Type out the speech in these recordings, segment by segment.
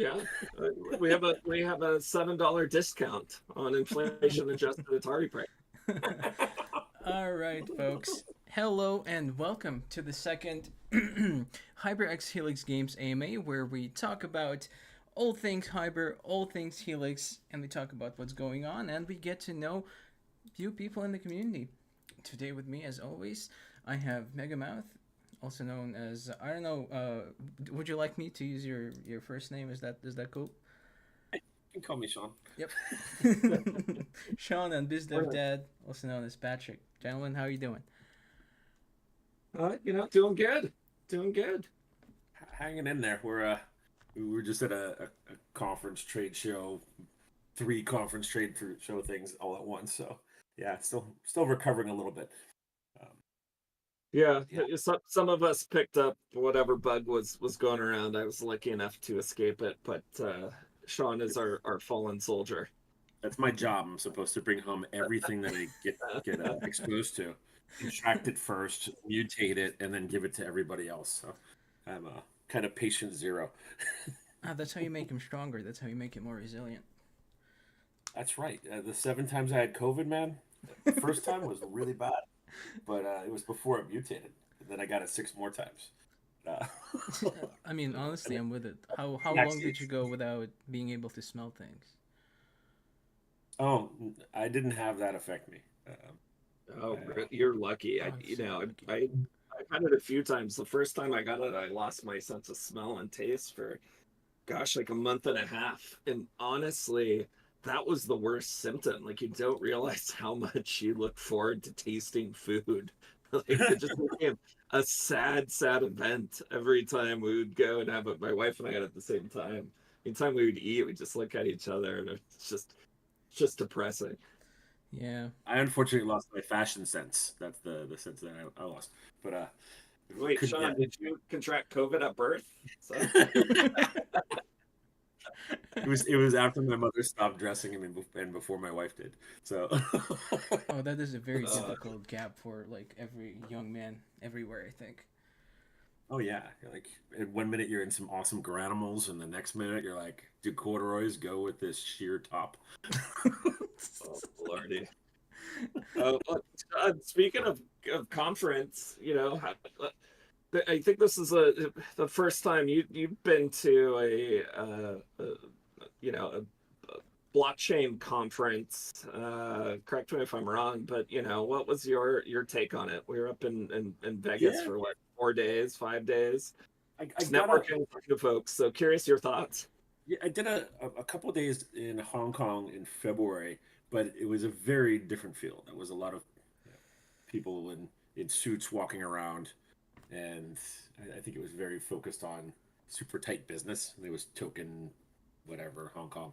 Yeah, uh, we have a $7 discount on inflation adjusted Atari price. All right, folks. Hello and welcome to the second Hyper X Helix Games AMA, where we talk about all things Hyper, all things Helix, and we talk about what's going on, and we get to know few people in the community. Today, with me, as always, I have Megamouth, also known as I don't know. Would you like me to use your first name? Is that cool? You can call me Sean. Yep. Sean and BizDev We're, Dad, also known as Patrick. Gentlemen, how are you doing? doing good, doing good. Hanging in there. We were just at a conference trade show, three conference show things all at once. So yeah, still recovering a little bit. Um, Yeah, yeah, some of us picked up whatever bug was going around. I was lucky enough to escape it, but Sean is our fallen soldier. that's my job. I'm supposed to bring home everything that I get exposed to, extract it first, mutate it, and then give it to everybody else. So I'm a kind of patient zero. That's how you make him stronger. That's how you make him more resilient. That's right. The seven times I had COVID, man. The first time was really bad, but it was before it mutated. And then I got it six more times. Uh, I mean, and honestly, then I'm with it. How long did you vaccines. go without being able to smell things? Oh, I didn't have that affect me. Oh, I, you're lucky. Oh, so lucky. I've had it a few times. The first time I got it, I lost my sense of smell and taste for gosh, like a month and a half. And honestly, that was the worst symptom. Like you don't realize how much you look forward to tasting food. Like it just became a sad, sad event every time we would go and have it. My wife and I had it at the same time. Anytime we would eat, we just look at each other and it's just depressing. Yeah. I unfortunately lost my fashion sense. That's the sense that I lost. But Wait, couldn't Sean, get. did you contract COVID at birth? So It was after my mother stopped dressing him and before my wife did. So Oh, that is a very uh, difficult gap for like every young man everywhere. I think. oh yeah, like in 1 minute you're in some awesome Garanimals, and the next minute you're like, do corduroys go with this sheer top? oh lordy. Look, speaking of conference, I think this is the first time you've been to a blockchain conference. Correct me if I'm wrong, but what was your take on it? We were up in Vegas Yeah, for what, 4 days, 5 days, I just got a networking, talking to folks. So curious your thoughts. yeah, I did a couple of days in Hong Kong in February, but it was a very different feel. There was a lot of people in suits walking around, and I think it was very focused on super tight business. It was token, whatever, Hong Kong.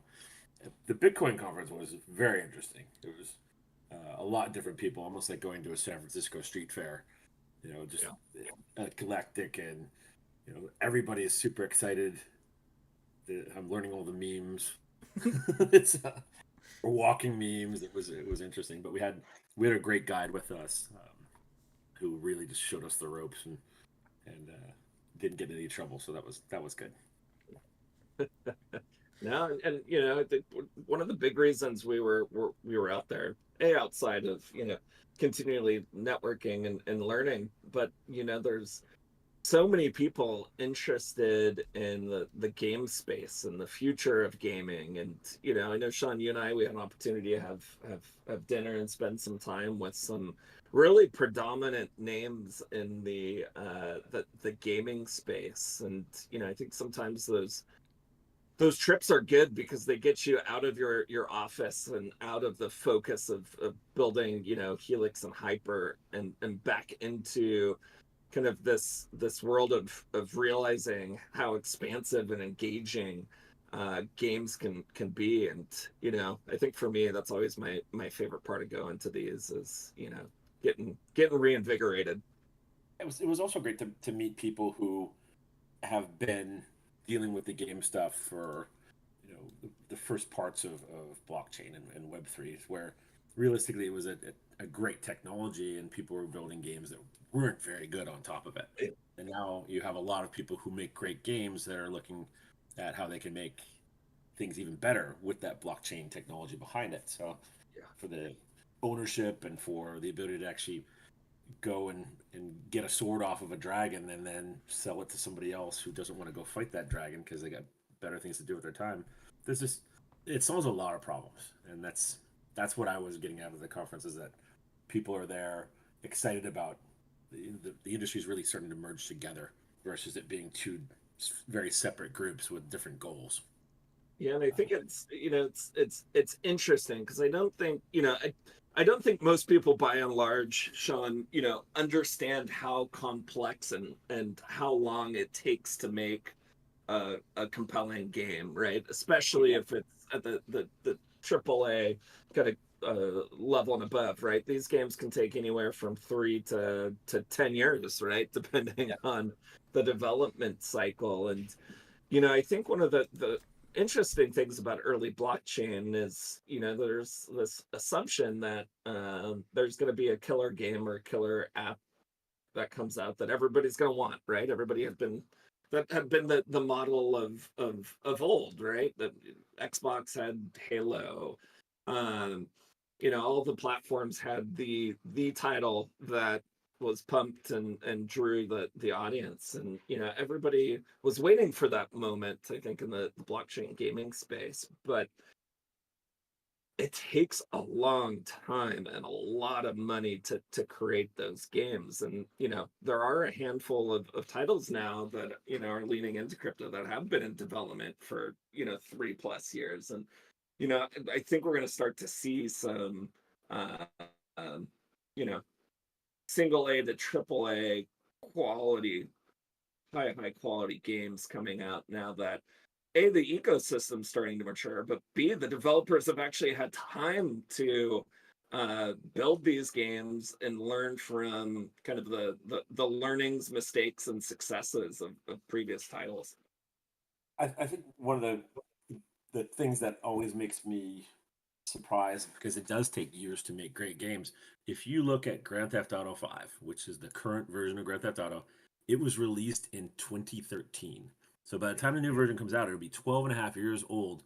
The Bitcoin conference was very interesting. It was a lot of different people, almost like going to a San Francisco street fair. Just Yeah. eclectic, and everybody is super excited. I'm learning all the memes. it's walking memes. It was interesting, but we had a great guide with us who really just showed us the ropes and didn't get in any trouble. So that was good. No, and I think one of the big reasons we were out there, outside of continually networking and learning, but there's so many people interested in the game space and the future of gaming. And I know, Sean, you and I, we had an opportunity to have dinner and spend some time with some really predominant names in the gaming space. And I think sometimes those trips are good because they get you out of your office and out of the focus of building Helix and Hyper, and back into kind of this world of realizing how expansive and engaging games can be. And I think for me, that's always my favorite part of going to these is getting reinvigorated. It was also great to meet people who have been dealing with the game stuff for the first parts of blockchain and Web3, where realistically it was a great technology and people were building games that weren't very good on top of it. And now you have a lot of people who make great games that are looking at how they can make things even better with that blockchain technology behind it. So Yeah. for the ownership and for the ability to actually go and get a sword off of a dragon and then sell it to somebody else who doesn't want to go fight that dragon because they got better things to do with their time. There's just it solves a lot of problems, and that's what I was getting out of the conference is that people are there excited about the industry is really starting to merge together versus it being two very separate groups with different goals. Yeah, and I think it's it's interesting because I don't think I don't think most people by and large, Sean, understand how complex and how long it takes to make a compelling game, right? Especially Yeah, if it's at the AAA kind of level and above, right? These games can take anywhere from 3 to 10 years, right, depending yeah. on the development cycle. And I think one of the interesting things about early blockchain is, there's this assumption that there's going to be a killer game or a killer app that comes out that everybody's going to want, right? Everybody had been that had been the model of old, right? That Xbox had Halo, um, all the platforms had the title that was pumped and drew the audience, and everybody was waiting for that moment. I think in the blockchain gaming space, but it takes a long time and a lot of money to create those games. And there are a handful of titles now that are leaning into crypto that have been in development for 3+ years. And I think we're going to start to see some uh um, you know single A to triple A quality, high quality games coming out now that A, the ecosystem's starting to mature, but B, the developers have actually had time to build these games and learn from kind of the learnings, mistakes, and successes of previous titles. I think one of the things that always makes me surprised because it does take years to make great games. If you look at Grand Theft Auto 5, which is the current version of Grand Theft Auto, it was released in 2013. So by the time the new version comes out, it'll be 12 and a half years old.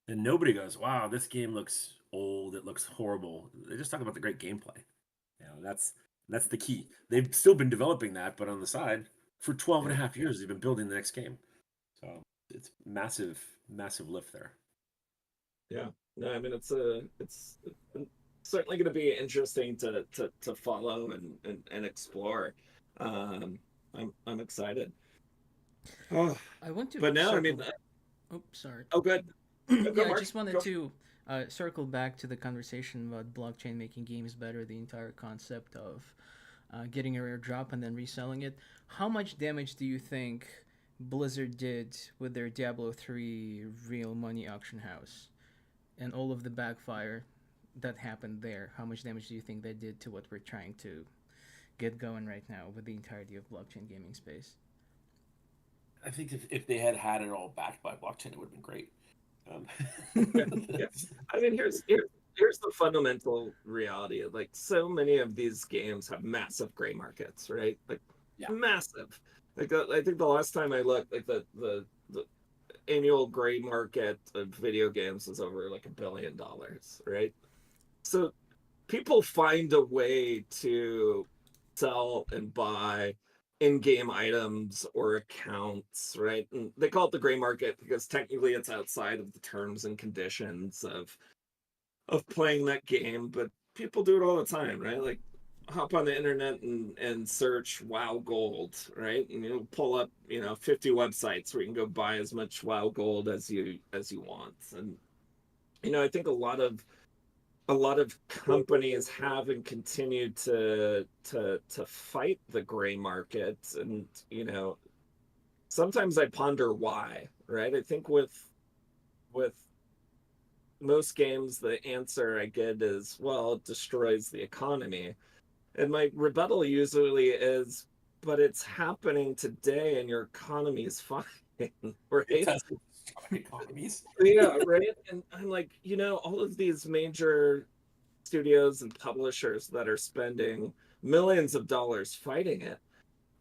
And nobody goes, wow, this game looks old. It looks horrible. They just talk about the great gameplay. That's the key. They've still been developing that, but on the side, for 12 and Yeah. a half years, they've been building the next game. So it's massive, massive lift there. Yeah. No, I mean it's certainly going to be interesting to follow and explore. Um, I'm excited. Oh, I want to but now, I mean, circle. Oh, sorry. oh, good. No, go, Yeah, I Mark. just wanted Go. to circle back to the conversation about blockchain making games better, the entire concept of getting a rare drop and then reselling it. How much damage do you think Blizzard did with their Diablo 3 real money auction house and all of the backfire that happened there? How much damage do you think they did to what we're trying to get going right now with the entirety of blockchain gaming space? I think if they had had it all backed by blockchain, it would have been great. Um, Yeah, yeah. I mean, here's the fundamental reality. Like, so many of these games have massive gray markets, right? Like, yeah, massive. Like, I think the last time I looked, like the annual gray market of video games is over like $1 billion, right? So people find a way to sell and buy in-game items or accounts, right? And they call it the gray market because technically it's outside of the terms and conditions of playing that game, but people do it all the time, right? Like, hop on the internet and search wow gold, right? And you'll pull up 50 websites where you can go buy as much wow gold as you want. And I think a lot of companies have and continue to fight the gray market. And sometimes I ponder why, right? I think with most games the answer I get is, well, it destroys the economy. And my rebuttal usually is, but it's happening today and your economy is fine. it Right? does destroy economies. Yeah, right. And I'm like, all of these major studios and publishers that are spending millions of dollars fighting it,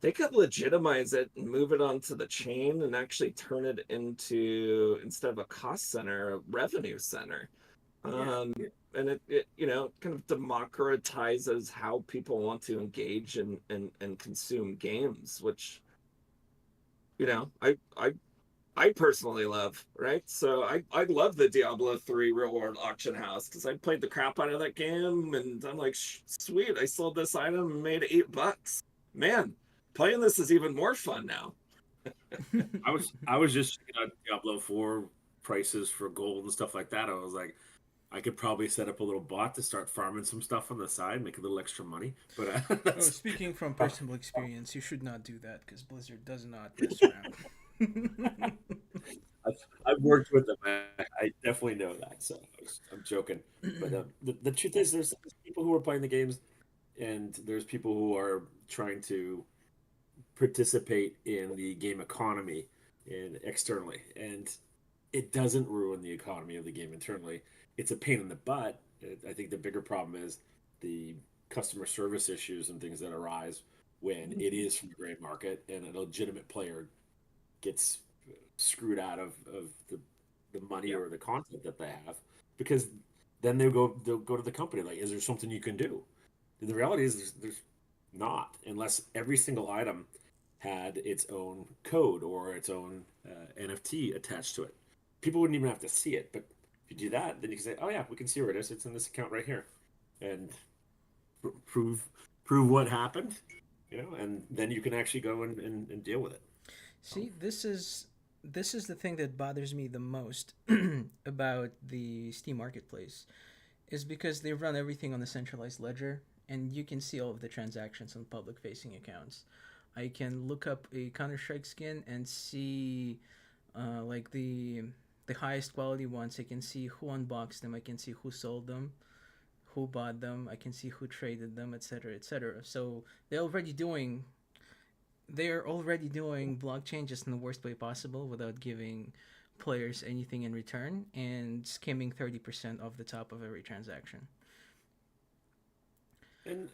they could legitimize it and move it onto the chain and actually turn it into, instead of a cost center, a revenue center. Yeah, um, yeah. and it kind of democratizes how people want to engage and consume games, which I personally love, right? So I love the Diablo 3 real world auction house because I played the crap out of that game, and I'm like, sweet, I sold this item and made $8. Man, playing this is even more fun now. I was just checking out Diablo 4 prices for gold and stuff like that. I was like, I could probably set up a little bot to start farming some stuff on the side, make a little extra money. But Oh, that's speaking from personal experience, you should not do that because Blizzard does not mess around. I've worked with them. I definitely know that. So I'm joking. But the truth is, there's people who are playing the games, and there's people who are trying to participate in the game economy and externally, and it doesn't ruin the economy of the game internally. It's a pain in the butt. I think the bigger problem is the customer service issues and things that arise when it is from the gray market and a legitimate player gets screwed out of the money Yeah. or the content that they have, because then they'll go to the company like, is there something you can do? And the reality is there's not, unless every single item had its own code or its own NFT attached to it. People wouldn't even have to see it, but if you do that, then you can say, oh yeah, we can see where it is. It's in this account right here, and prove what happened, and then you can actually go and deal with it. So, See, this is the thing that bothers me the most about the Steam Marketplace is because they run everything on a centralized ledger and you can see all of the transactions on public facing accounts. I can look up a Counter Strike skin and see like the highest quality ones. I can see who unboxed them. I can see who sold them, who bought them. I can see who traded them, etc., etc. So they're already doing block changes in the worst way possible without giving players anything in return and skimming 30% off the top of every transaction. and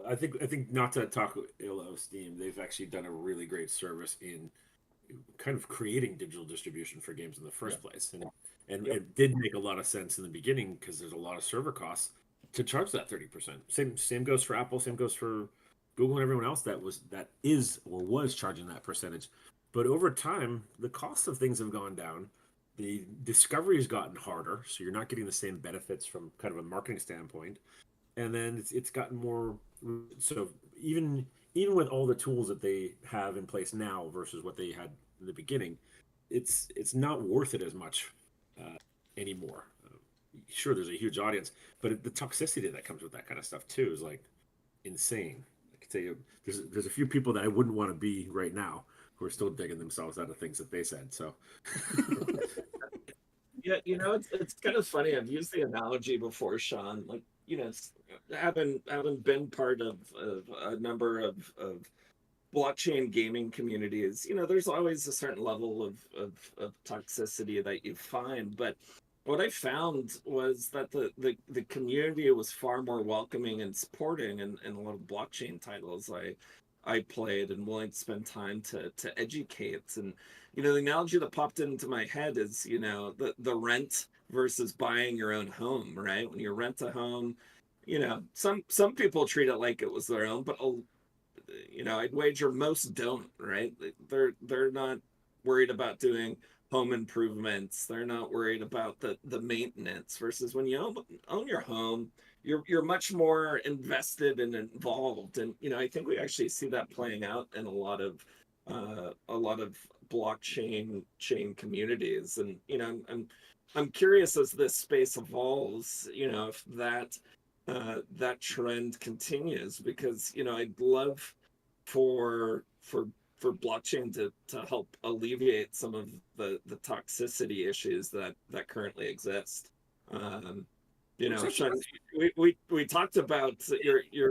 I think not to talk ill of Steam, they've actually done a really great service in kind of creating digital distribution for games in the Yeah. first place, and Yep. it did make a lot of sense in the beginning because there's a lot of server costs to charge that 30%. Same goes for Apple, same goes for Google and everyone else that is or was charging that percentage. But over time, the cost of things have gone down. The discovery has gotten harder, so you're not getting the same benefits from kind of a marketing standpoint, and then it's gotten more. So even with all the tools that they have in place now versus what they had in the beginning, it's not worth it as much uh, anymore. Sure, there's a huge audience, but the toxicity that comes with that kind of stuff too is like insane. I can tell you, there's a few people that I wouldn't want to be right now who are still digging themselves out of things that they said. So Yeah, it's kind of funny. I've used the analogy before, Sean. Like, having been part of a number of blockchain gaming communities, there's always a certain level of toxicity that you find. But what I found was that the community was far more welcoming and supporting in a lot of blockchain titles I played and willing to spend time to educate. And the analogy that popped into my head is, the rent versus buying your own home, right? When you rent a home, some people treat it like it was their own, but I'd wager most don't, right? They're not worried about doing home improvements. They're not worried about the maintenance. Versus when you own your home, you're much more invested and involved. And I think we actually see that playing out in a lot of blockchain chain communities. And I'm curious as this space evolves, if that trend continues, because I'd love for blockchain to help alleviate some of the toxicity issues that currently exist. Um, looks like Sean, we talked about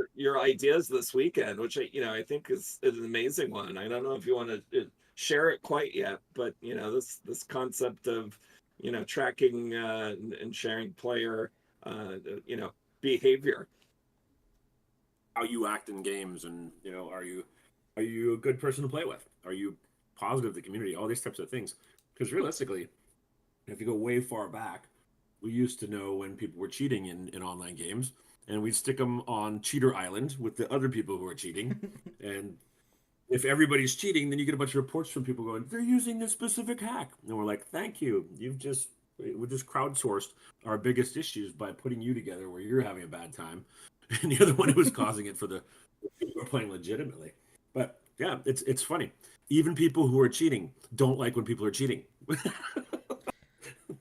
your ideas this weekend, which I think is an amazing one. I don't know if you want to share it quite yet, but this concept of tracking and sharing player you know behavior. how you act in games, and are you Are you a good person to play with? Are you positive to the community? All these types of things. Because realistically, if you go way far back, we used to know when people were cheating in online games, and we'd stick them on Cheater Island with the other people who are cheating. And if everybody's cheating, then you get a bunch of reports from people going, "They're using this specific hack," and we're like, "Thank you. We just crowdsourced our biggest issues by putting you together where you're having a bad time, and the other one who was causing it for the people who are playing legitimately." But yeah, it's funny. Even people who are cheating don't like when people are cheating.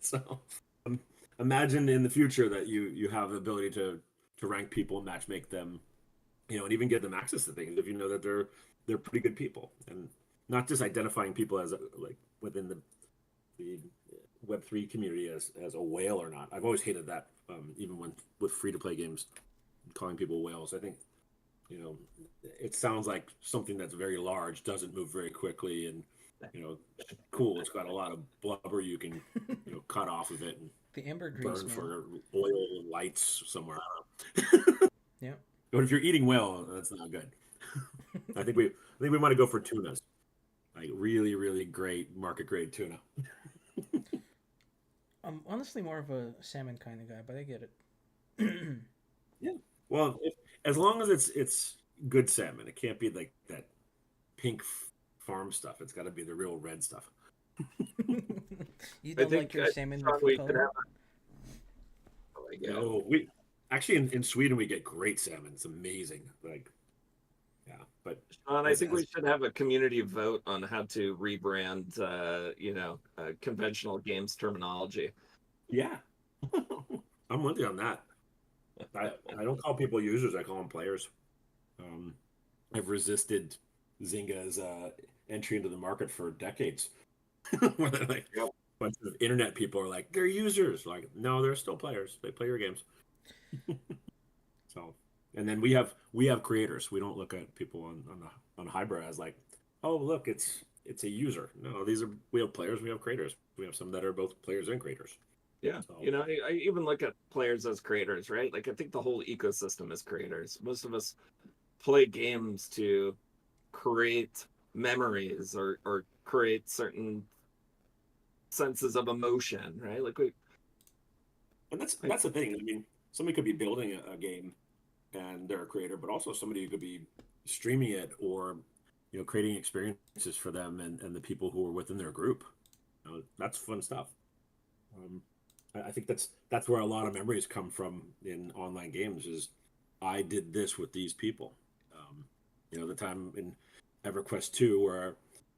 So um, imagine in the future that you have the ability to rank people, match make them, and even give them access to things if you know that they're pretty good people, and not just identifying people as like within the Web3 community as a whale or not. I've always hated that, even when with free to play games, calling people whales. I think you know it sounds like something that's very large, doesn't move very quickly, and you know, cool. It's got a lot of blubber you can cut off of it and The ambergris, burn man. for oil and lights somewhere. Yeah. But if you're eating whale, that's not good. I think we want to go for tunas, like really really great market grade tuna. I'm honestly more of a salmon kind of guy, but I get it. Yeah. Well, as long as it's good salmon, it can't be like that pink farm stuff. It's got to be the real red stuff. You I don't like think your salmon with Sean, food we could coloring? have. Oh my god. No, we actually in Sweden we get great salmon. It's amazing. Like, yeah, but Sean, I as think we should have a community vote on how to rebrand, conventional games terminology. yeah, I'm with you on that. I don't call people users. I call them players. Um, I've resisted Zynga's entry into the market for decades. Where they're like, Yep. a bunch of internet people are like, they're users. Like, no, they're still players. They play your games. So, and then we have creators. We don't look at people on Hybrid as like, oh, look, it's a user. No, we have players. We have creators. We have some that are both players and creators. Yeah. So, I even look at players as creators, right? Like I think the whole ecosystem is creators. Most of us play games to create memories or create certain senses of emotion, right? Like and that's I, that's the thing. I mean, somebody could be building a game and they're a creator, but also somebody who could be streaming it or creating experiences for them and the people who are within their group. That's fun stuff. Um, I think that's where a lot of memories come from in online games. Is I did this with these people. The time in EverQuest 2 where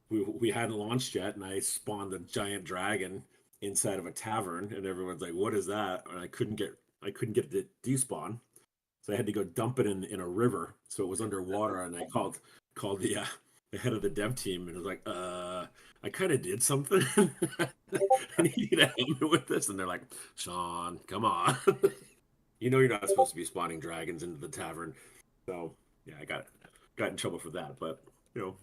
we hadn't launched yet, and I spawned a giant dragon inside of a tavern, and everyone's like, "What is that?" And I couldn't get it to despawn, so I had to go dump it in a river, so it was underwater. And I called the head of the dev team, and it was like, I kind of did something. I need you to help me with this. And they're like, Sean, come on. You're not supposed to be spawning dragons into the tavern. So yeah, I got in trouble for that. But you know,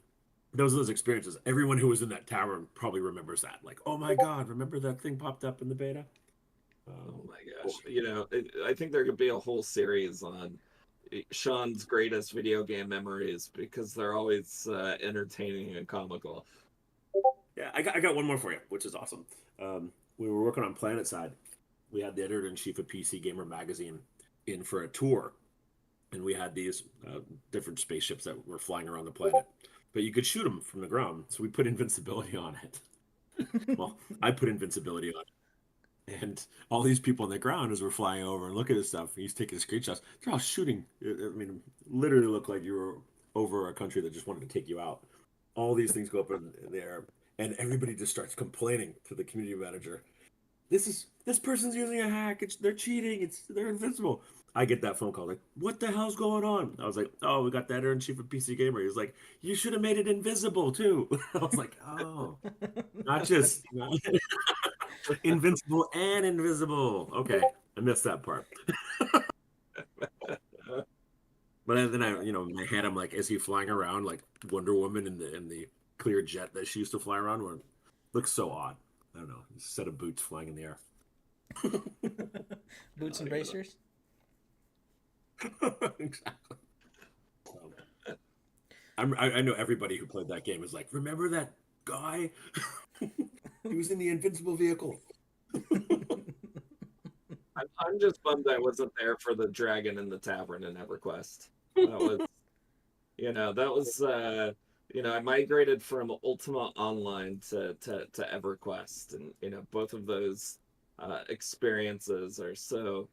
those experiences. Everyone who was in that tavern probably remembers that. Like, oh my god, remember that thing popped up in the beta? oh my Cool. gosh, I think there could be a whole series on Sean's greatest video game memories because they're always entertaining and comical. Yeah, I got one more for you, which is awesome. We were working on Planet Side. We had the editor in chief of PC Gamer magazine in for a tour, and we had these different spaceships that were flying around the planet, but you could shoot them from the ground. So we put invincibility on it. Well, I put invincibility on it, and all these people on the ground as we're flying over and look at this stuff. He's taking screenshots. They're all shooting. I mean, literally looked like you were over a country that just wanted to take you out. All these things go up in the air, and everybody just starts complaining to the community manager. This person's using a hack. They're cheating. They're invincible. I get that phone call like, what the hell's going on? I was like, oh, we got the editor in chief of PC Gamer. He was like, you should have made it invisible too. I was like, oh, not invincible and invisible. Okay, I missed that part. But then I had him like, is he flying around like Wonder Woman in the clear jet that she used to fly around? Where it looks so odd. I don't know. A set of boots flying in the air. Boots and Not even bracers. Exactly. So, I know everybody who played that game is like, remember that guy? He was in the invincible vehicle. I'm just bummed I wasn't there for the dragon in the tavern in EverQuest. That was, that was, I migrated from Ultima Online to EverQuest, and both of those experiences are so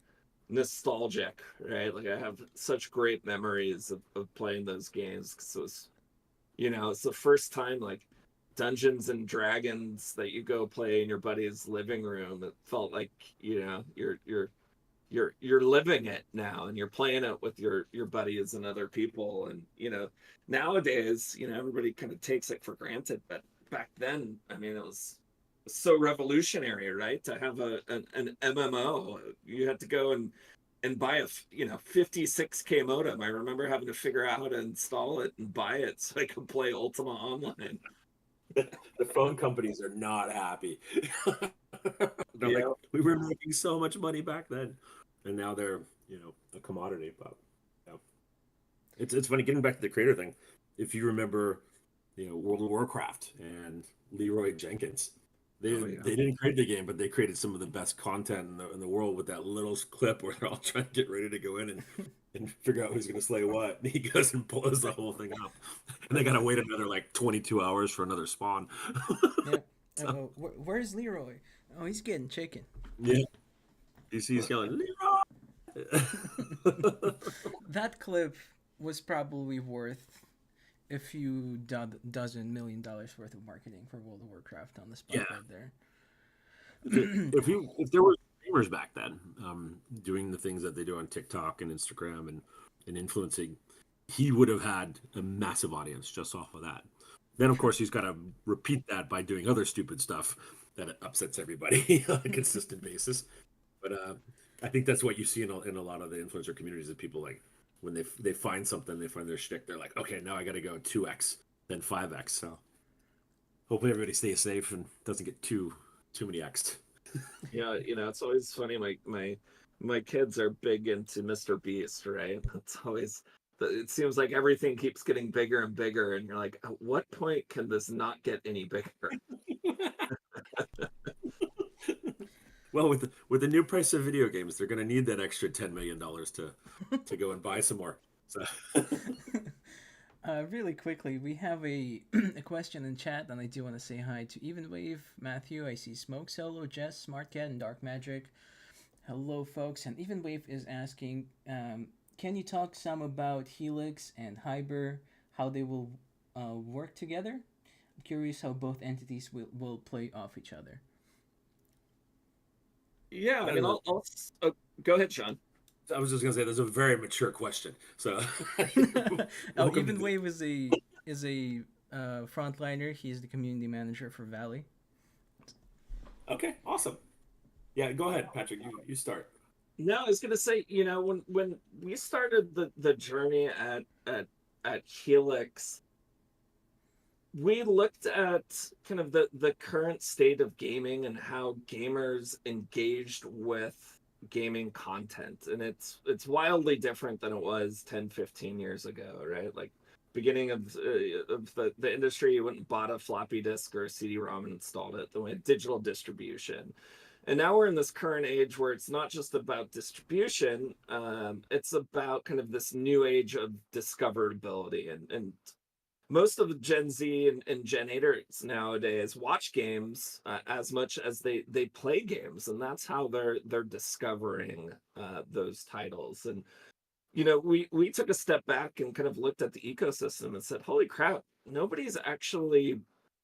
nostalgic, right? Like I have such great memories of playing those games because it was, it's the first time like Dungeons and Dragons that you go play in your buddy's living room. It felt like, you're living it now and you're playing it with your buddies and other people. And nowadays, everybody kind of takes it for granted, but back then, I mean, it was so revolutionary, right? To have an MMO, you had to go and buy a 56K modem. I remember having to figure out how to install it and buy it so I could play Ultima Online. The phone companies are not happy. They're like, Yeah. we were making so much money back then, and now they're a commodity. But yeah, it's funny getting back to the creator thing. If you remember, World of Warcraft and Leroy Jenkins, they Oh yeah. they didn't create the game, but they created some of the best content in the world with that little clip where they're all trying to get ready to go in and figure out who's going to slay what. And he goes and blows the whole thing up, and they got to wait another like 22 hours for another spawn. Yeah. So, Where's Leroy? Oh, he's getting chicken. yeah, you see he's yelling Leroy. That clip was probably worth a few dozen million dollars worth of marketing for World of Warcraft on the spot Yeah. right there. If there were streamers back then doing the things that they do on TikTok and Instagram and influencing, he would have had a massive audience just off of that. Then of course he's got to repeat that by doing other stupid stuff that upsets everybody on a consistent basis. But I think that's what you see in a lot of the influencer communities of people like when they find something, they find their shtick, they're like, okay, now I got to go 2x, then 5x. So hopefully everybody stays safe and doesn't get too many x'd. Yeah, it's always funny. My kids are big into Mr. Beast, right? It's always it seems like everything keeps getting bigger and bigger, and you're like, at what point can this not get any bigger? Well, with the new price of video games, they're going to need that extra $10 million to go and buy some more. So Really quickly, we have a a question in chat, and I do want to say hi to Even Wave, Matthew. I see Smoke, Solo, Jess, Smart Cat, and Dark Magic. Hello, folks. And Even Wave is asking, can you talk some about Helix and Hiber, how they will work together? I'm curious how both entities will play off each other. Yeah, I mean, oh, go ahead, Sean. I was just going to say, there's a very mature question. So Oh, welcome Even to Wave is a frontliner. He's the community manager for Valley. Okay, awesome. Yeah, go ahead, Patrick. You start. No, I was gonna say, when we started the journey at Helix, we looked at kind of the current state of gaming and how gamers engaged with gaming content, and it's wildly different than it was 10-15 years ago, right? Like beginning of the industry, you went and bought a floppy disk or a CD-ROM and installed it. Then we had digital distribution, and now we're in this current age where it's not just about distribution, it's about kind of this new age of discoverability. And most of the Gen Z and Gen 8ers nowadays watch games as much as they play games, and that's how they're discovering those titles. And we took a step back and kind of looked at the ecosystem and said, "Holy crap! Nobody's actually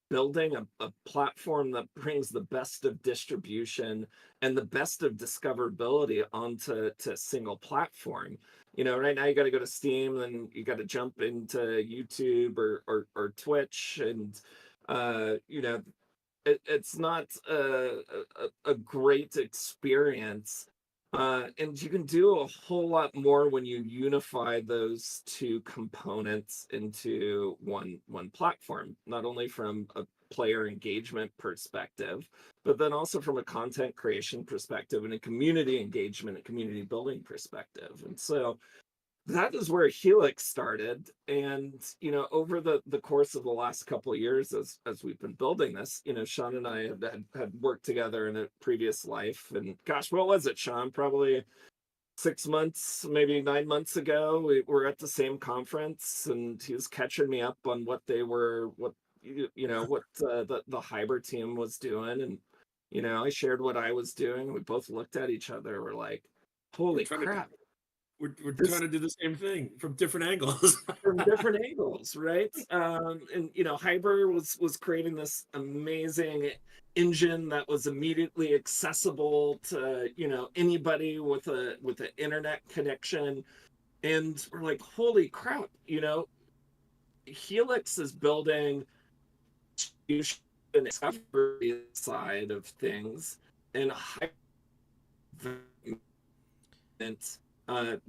building a platform that brings the best of distribution and the best of discoverability onto a single platform." Right now you got to go to Steam, then you got to jump into YouTube or Twitch, and it's not a great experience. And you can do a whole lot more when you unify those two components into one platform, not only from a player engagement perspective, but then also from a content creation perspective and a community engagement and community building perspective. And so that is where Helix started. And, over the course of the last couple of years, as we've been building this, Sean and I had worked together in a previous life. And gosh, what was it, Sean? Probably 6 months, maybe 9 months ago, we were at the same conference, and he was catching me up on what they were, what the Hiber team was doing, and I shared what I was doing. We both looked at each other. We're like, We're "Holy trying to crap!" we're This trying to do the same thing from different angles. from different angles, right? And Hyper was creating this amazing engine that was immediately accessible to anybody with an internet connection. And we're like, holy crap, Helix is building an discovery side of things and high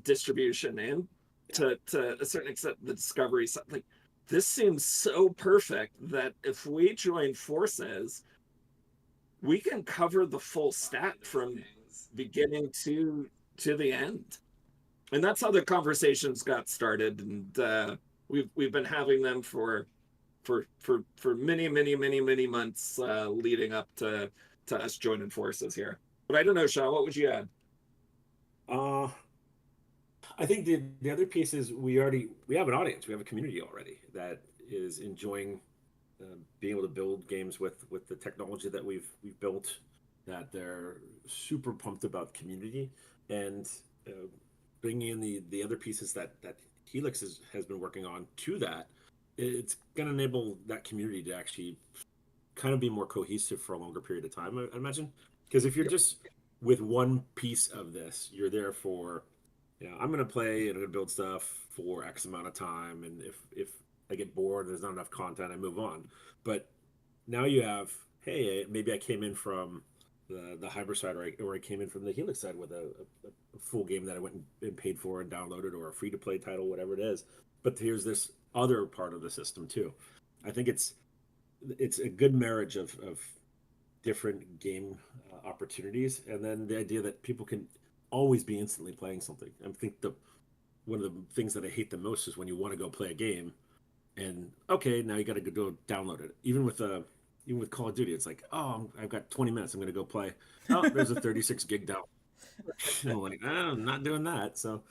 distribution, and to a certain extent the discovery side. Like, this seems so perfect that if we join forces, we can cover the full stack from beginning to the end. And that's how the conversations got started. And we've been having them for many months, leading up to us joining forces here. But I don't know, Sean, what would you add? uh, I think the other piece is we have an audience, we have a community already that is enjoying being able to build games with the technology that we've built. That they're super pumped about community and uh, bringing in the other pieces that Helix has been working on to that. It's going to enable that community to actually kind of be more cohesive for a longer period of time, I imagine. Because if you're Yep. just with one piece of this, you're there for, I'm going to play and I'm going to build stuff for X amount of time, and if I get bored, there's not enough content, I move on. But now you have, hey, maybe I came in from the Hyper side, or I came in from the Helix side with a full game that I went and paid for and downloaded, or a free to play title, whatever it is. But here's this other part of the system too. I think it's a good marriage of different game opportunities, and then the idea that people can always be instantly playing something. I think the one of the things that I hate the most is when you want to go play a game and okay, now you got to go download it. Even with Call of Duty, it's like, oh, I've got 20 minutes, I'm going to go play. Oh, there's a 36 gig down. I'm like, I'm not doing that. So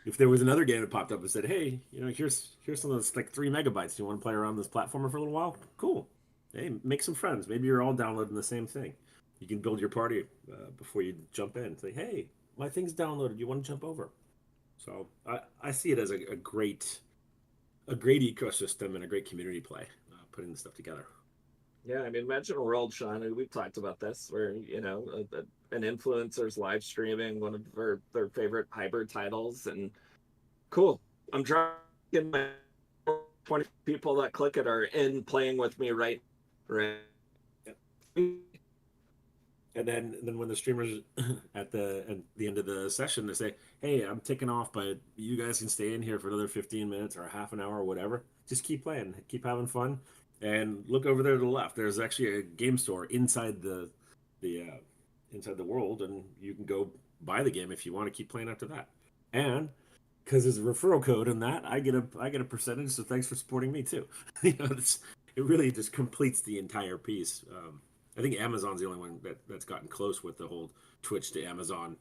if there was another game that popped up and said, hey, here's some of this like 3 megabytes. You want to play around this platformer for a little while? Cool. Hey, make some friends. Maybe you're all downloading the same thing. You can build your party before you jump in. Say, hey, my thing's downloaded. You want to jump over? So I see it as a great ecosystem and a great community play, putting this stuff together. Yeah, I mean, imagine a world, Sean, and we've talked about this, where an influencer's live streaming one of their favorite hybrid titles, and cool. I'm dropping my 20 people that click it are in playing with me, right. Yep. And then when the streamers at the end of the session, they say, "Hey, I'm taking off, but you guys can stay in here for another 15 minutes or half an hour or whatever. Just keep playing, keep having fun, and look over there to the left. There's actually a game store inside the inside the world, and you can go buy the game if you want to keep playing after that. And because there's a referral code in that, I get a percentage. So thanks for supporting me too. It really just completes the entire piece. I think Amazon's the only one that's gotten close with the whole Twitch to Amazon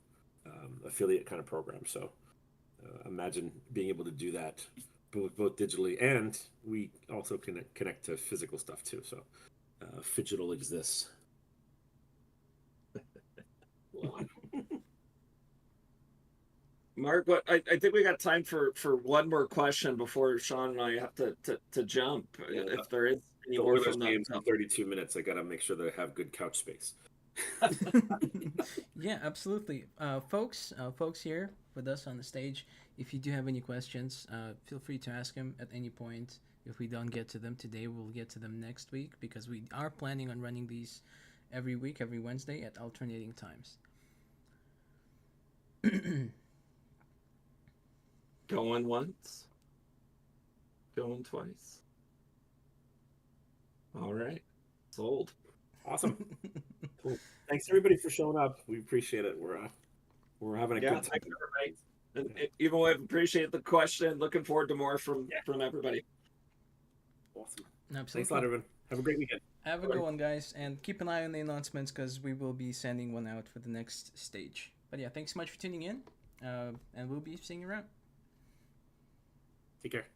affiliate kind of program. So imagine being able to do that both digitally, and we also connect to physical stuff too. So Phygital exists. Mark, what I think we got time for one more question before Sean and I have to jump. Yeah, If there is any the more Oilers from the game's in 32 minutes. I got to make sure that I have good couch space. Yeah, absolutely. Folks here with us on the stage, if you do have any questions, feel free to ask them at any point. If we don't get to them today, we'll get to them next week because we are planning on running these every week, every Wednesday at alternating times. going once, going twice. All right, sold. Awesome. Cool. Thanks everybody for showing up. We appreciate it. We're having a Yeah, good time. thanks everybody. And even I appreciate the question. Looking forward to more from everybody. Awesome. Absolutely. Thanks a lot, everyone. Have a great weekend. Have a good one, guys, and keep an eye on the announcements because we will be sending one out for the next stage. But yeah, thanks so much for tuning in, and we'll be seeing you around. Take care.